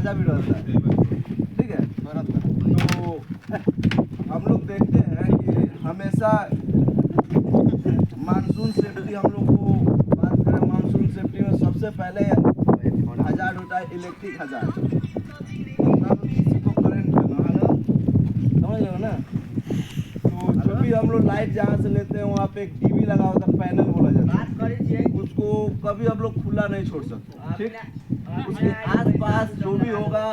ताज़ा भी रहता है, ठीक है। तो हम लोग देखते हैं कि हमेशा मानसून सेफ्टी, हम लोग को बात करें मानसून सेफ्टी में सबसे पहले हजार होता है इलेक्ट्रिक हजार, मतलब किसी को करंट देना है ना, समझ रहे हो ना। तो जो भी हम लोग लाइट जहाँ से लेते हैं वहाँ पे एक टीवी लगा होता है, पैनल बोला जाता है, उसको कभी हम लोग खुला नहीं छोड़ सकते, ठीक। उसके आसपास जो भी होगा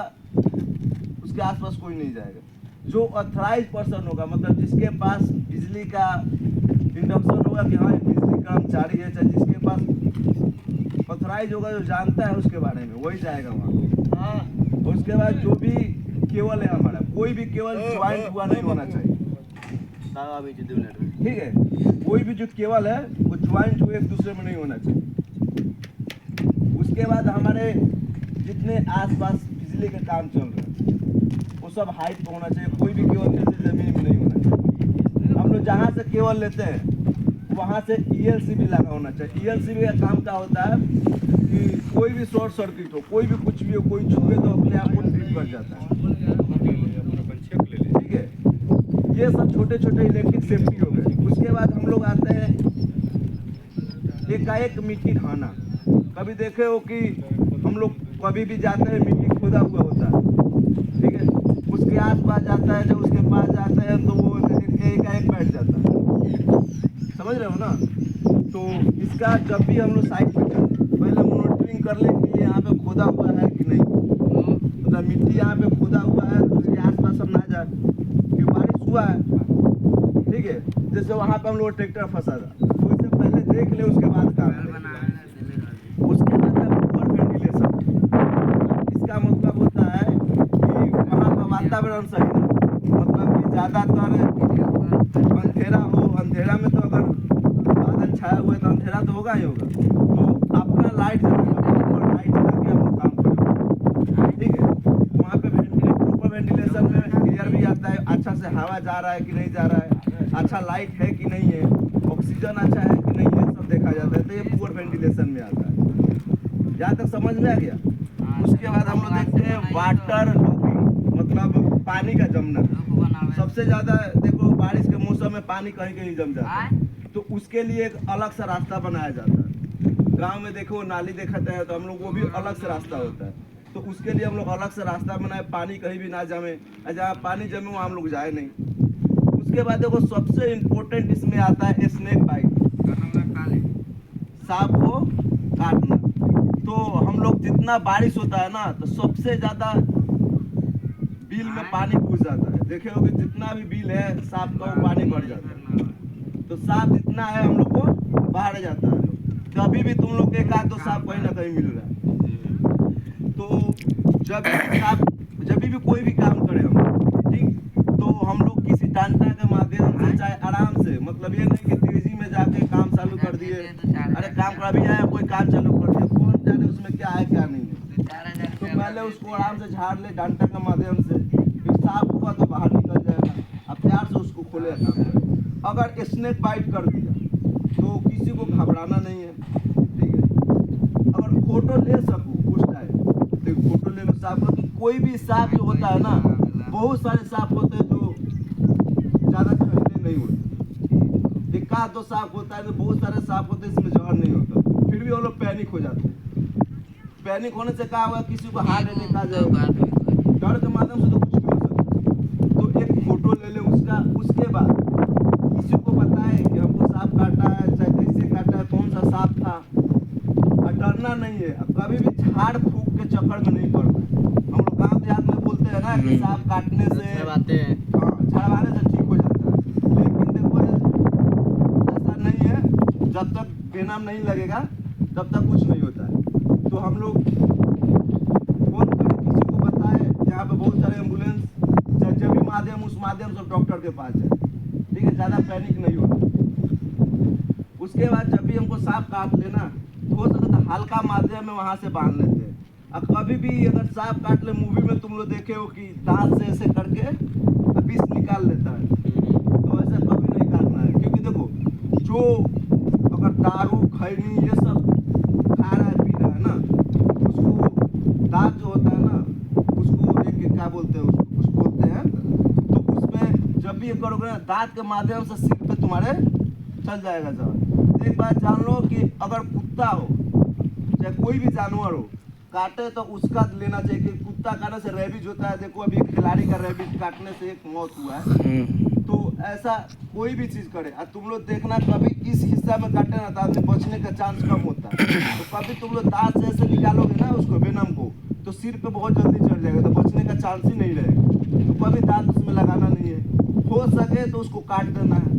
उसके आसपास कोई नहीं जाएगा। जो ऑथराइज पर्सन होगा, मतलब जिसके पास बिजली का इंडक्शन होगा कि हाँ बिजली कर्मचारी है, चाहे जिसके पास ऑथराइज होगा, जो जानता है उसके बारे में, वही जाएगा वहाँ। उसके बाद जो भी केबल है हमारा, कोई भी केबल ज्वाइंट हुआ नहीं होना चाहिए, ठीक है। कोई भी जो केबल है वो ज्वाइंट हुए एक दूसरे में नहीं होना चाहिए। उसके बाद हमारे जितने आसपास बिजली के काम चल रहे हैं वो सब हाइट पे होना चाहिए, कोई भी केबल नीचे जमीन में नहीं होना चाहिए। हम लोग जहाँ से केबल लेते हैं वहाँ से ELCB लगा होना चाहिए। ELCB का काम क्या होता है कि कोई भी शॉर्ट सर्किट हो, कोई भी कुछ भी हो, कोई छुए तो अपने आप को ट्रिप कर जाता है, ठीक है। ये सब छोटे छोटे इलेक्ट्रिक सेफ्टी हो गए। उसके बाद हम लोग आते हैं एकाएक मिट्टी ढाना। कभी देखे हो कि हम लोग कभी भी जाते हैं मिट्टी खोदा हुआ होता है, ठीक है, उसके आस पास जाता है, जब उसके पास जाता है तो वो एकाएक बैठ जाता है, समझ रहे हो ना। तो इसका जब भी हम लोग साइड पर जाते हैं पहले मॉनिटरिंग कर ले कि यहाँ पे खोदा हुआ है कि नहीं, मतलब मिट्टी यहाँ पे खोदा हुआ है तो उसके आसपास हम ना जाए, कि बारिश हुआ है, ठीक है, जैसे वहाँ पे हम लोग ट्रैक्टर फंसा था तो इससे पहले देख ले, उसके बाद काम करें। उसके बाद है पुअर वेंटिलेशन। इसका मतलब होता है कि वहाँ का वातावरण सही है, मतलब कि ज़्यादातर अंधेरा हो, अंधेरा में तो अगर बादल छाया हुआ है तो अंधेरा तो होगा ही होगा, तो अपना लाइट जलाएगा, लाइट जला के हम लोग काम करेंगे, ठीक है। वहाँ पे प्रॉपर वेंटिलेशन में एयर भी आता है, अच्छा से हवा जा रहा है कि नहीं जा रहा है, अच्छा लाइट है कि नहीं है, ऑक्सीजन अच्छा है कि नहीं है, सब देखा जाता है। तो ये पुअर वेंटिलेशन में आता है। यहाँ तक समझ में आ गया। उसके बाद हम लोग देखते हैं वाटर लॉकिंग, मतलब पानी का जमना। सबसे ज़्यादा देखो बारिश के मौसम में पानी कहीं कहीं जम जाता है, तो उसके लिए एक अलग सा रास्ता बनाया जाता है। गांव में देखो नाली देखते हैं तो हम लोग वो भी अलग से रास्ता होता है, तो उसके लिए हम लोग अलग से रास्ता बनाए, पानी कहीं भी ना जमे, जहाँ पानी जमे वहाँ हम लोग जाए नहीं। उसके बाद देखो सबसे इम्पोर्टेंट इसमें आता है स्नेक बाइट, सांप को काटना। तो हम लोग जितना बारिश होता है ना तो सबसे ज़्यादा बिल में पानी घुस जाता है। देखे होगे जितना भी बिल है सांप का वो पानी बढ़ जाता है, तो सांप जितना है हम लोग को बाहर जाता है। तो अभी भी तुम लोग एक आध दो सांप कहीं ना कहीं मिल रहा है। तो जब भी कोई भी काम करें हम, ठीक, तो हम लोग किसी डंडा के माध्यम से चाहे आराम से, मतलब ये नहीं कि तेजी में जाके काम चालू कर दिए, अरे काम कर अभी आया कोई काम चालू कर दिया, कौन जाने उसमें क्या है क्या नहीं है। तो पहले उसको आराम से झाड़ ले डंडा के माध्यम से, फिर सांप हुआ तो बाहर निकल जाएगा, अब प्यार से उसको खोले काम करें। अगर स्नेक बाइट कर दिया तो किसी को घबराना नहीं है, ठीक है। अगर फोटो ले सकूँ उस टाइम तो फोटो ले लो सांप का। कोई भी सांप जो होता है ना, बहुत सारे सांप होते हैं जो ज़्यादा जहरीले नहीं होते, एक आध दो सांप होता है, तो बहुत सारे सांप होते हैं इसमें जहर नहीं होता, फिर भी वो लोग पैनिक हो जाते हैं। पैनिक होने से क्या हुआ, किसी को हार्ट अटैक आ जाएगा, डर के माध्यम से तो कुछ भी हो सकता है। तो एक फोटो ले ले उसका, उसके बाद किसी को बताए कि हमको सांप काटा है, चाहे कैसे काटा है, कौन सा सांप था, और डरना नहीं है। अब कभी भी झाड़ फूक के चक्कर में नहीं पड़ना है। हम लोग गाँव देहात में बोलते हैं ना कि सांप काटने से, हाँ, झड़वाने से ठीक हो जाता है, लेकिन देखो ऐसा नहीं है। जब तक बेनाम नहीं लगेगा तब तक कुछ नहीं होता है। तो हम लोग फोन करें, किसी को बताए, यहाँ पे बहुत सारे एम्बुलेंस, चाहे जब भी माध्यम उस माध्यम से डॉक्टर के पास जाए, ठीक है, ज़्यादा पैनिक नहीं होता। उसके बाद जब भी हमको सांप काट लेना तो हो सकता है हल्का माध्यम में वहाँ से बांध लेते हैं। अब कभी भी अगर सांप काट ले, मूवी में तुम लोग देखे हो कि दांत से ऐसे करके विष निकाल लेता है, तो ऐसा कभी नहीं काटना है। क्योंकि देखो जो अगर दारू खैनी ये सब खा रहा है पी रहा है ना, उसको दांत जो होता है ना दांत के माध्यम से सिर पे तुम्हारे चल जाएगा जहर। एक बात जान लो कि अगर कुत्ता हो चाहे कोई भी जानवर हो काटे तो उसका लेना चाहिए, कि कुत्ता काटने से रेबीज होता है। देखो अभी एक खिलाड़ी का रेबीज काटने से एक मौत हुआ है। तो ऐसा कोई भी चीज करे और तुम लोग देखना कभी इस हिस्सा में काटे ना तो आदमी बचने का चांस कम होता है। तो कभी तुम लोग दांत से ऐसे निकालोगे ना उसको वेनम को तो सिर पे बहुत जल्दी चढ़ जाएगा, तो बचने का चांस ही नहीं रहेगा। तो कभी दांत उसमें लगाना नहीं है, हो सके तो उसको काट देना है।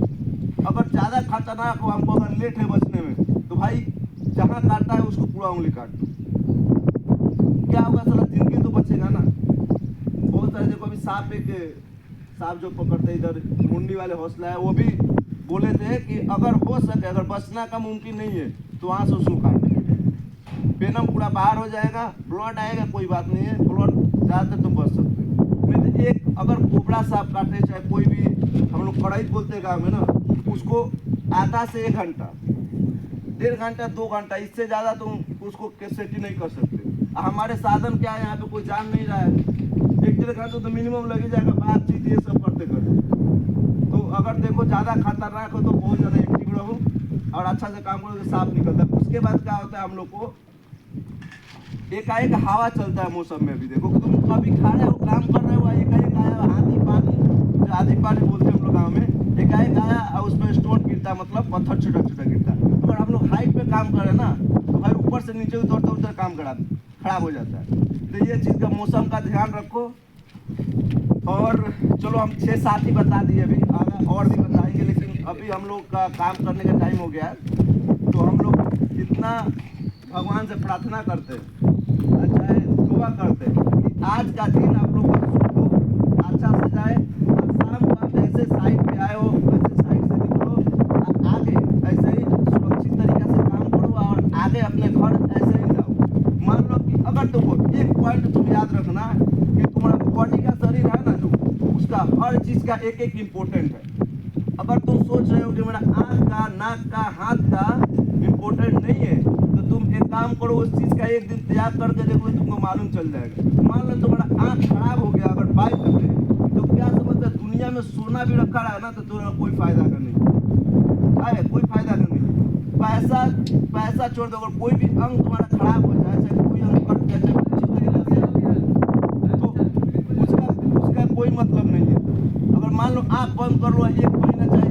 अगर ज्यादा खतरनाक हो हमको अगर लेट है बचने में तो भाई जहाँ काटता है उसको पूरा उंगली काट दो, क्या होगा साला जिंदगी तो बचेगा ना। बहुत सारे देखो अभी सांप जो पकड़ते इधर मुंडी वाले हौसला है वो भी बोले थे कि अगर हो सके अगर बचना का मुमकिन नहीं है तो वहां से उसको काट वेनम पूरा बाहर हो जाएगा, ब्लड आएगा कोई बात नहीं है, ब्लड ज़्यादातर तुम बच सकते हो। नहीं तो एक अगर कोबरा सांप काटे चाहे कोई भी हम लोग कड़ाई बोलते हैं गाँव में ना, उसको आधा से 1 घंटा 1.5 घंटा 2 घंटा इससे ज़्यादा तुम उसको कैसेटी नहीं कर सकते। हमारे साधन क्या है यहाँ पे कोई जान नहीं रहा है, 1-1.5 घंटा तो मिनिमम लग ही जाएगा बातचीत ये सब करते करते। तो अगर देखो ज़्यादा खतरनाक हो तो बहुत ज़्यादा एक्टिव रहो और अच्छा से काम करो तो सांप निकलता है। उसके बाद क्या होता है हम लोग को एकाएक हवा चलता है मौसम में भी। देखो कि तुम कभी खड़े हो काम कर रहे हो एकाएक आया आंधी पानी बोलते हैं हम लोग गाँव में, एकाएक आया और उसमें स्टोन गिरता है, मतलब पत्थर छोटा छोटा गिरता है। अगर हम लोग हाइट पे काम करें ना तो भाई ऊपर से नीचे उतर काम खराब हो जाता है। तो ये चीज़ का मौसम का ध्यान रखो। और चलो हम 6-7 ही बता दिए, अभी आगे और भी बताएंगे, लेकिन अभी हम लोग का काम करने का टाइम हो गया है। तो हम लोग इतना भगवान से प्रार्थना करते हैं चाहे दुआ करते हैं कि आज का दिन आप लोग का शुभ हो, अच्छा से जाए और शाम को आप जैसे साइड पे आए हो वैसे साइड से निकलो और आगे ऐसे ही सुरक्षित तरीके से काम करो और आगे अपने घर ऐसे ही जाओ। मान लो कि अगर देखो एक पॉइंट तुम याद रखना कि तुम्हारा बॉडी का शरीर है ना जो उसका हर चीज़ का एक इम्पोर्टेंट है। अगर तुम सोच रहे हो कि मेरा आँख का नाक का हाथ का इम्पोर्टेंट नहीं है तो तुम एक काम करो उस चीज़ का एक दिन त्याग करके देखो तुमको मालूम चल जाएगा। मान लो तुम्हारा आँख खराब हो गया अगर बाइक में तो क्या समझते दुनिया में सोना भी रखा रहा है ना तो तुम्हारा कोई फायदा का नहीं है, कोई फायदा का नहीं। पैसा छोड़ दो, अगर कोई भी अंग तुम्हारा खराब हो जाए चाहे कोई अंग कट जाए चाहे कुछ तरीके से तो उसका कोई मतलब नहीं है। अगर मान लो आँख बंद कर लो 1 महीना चाहे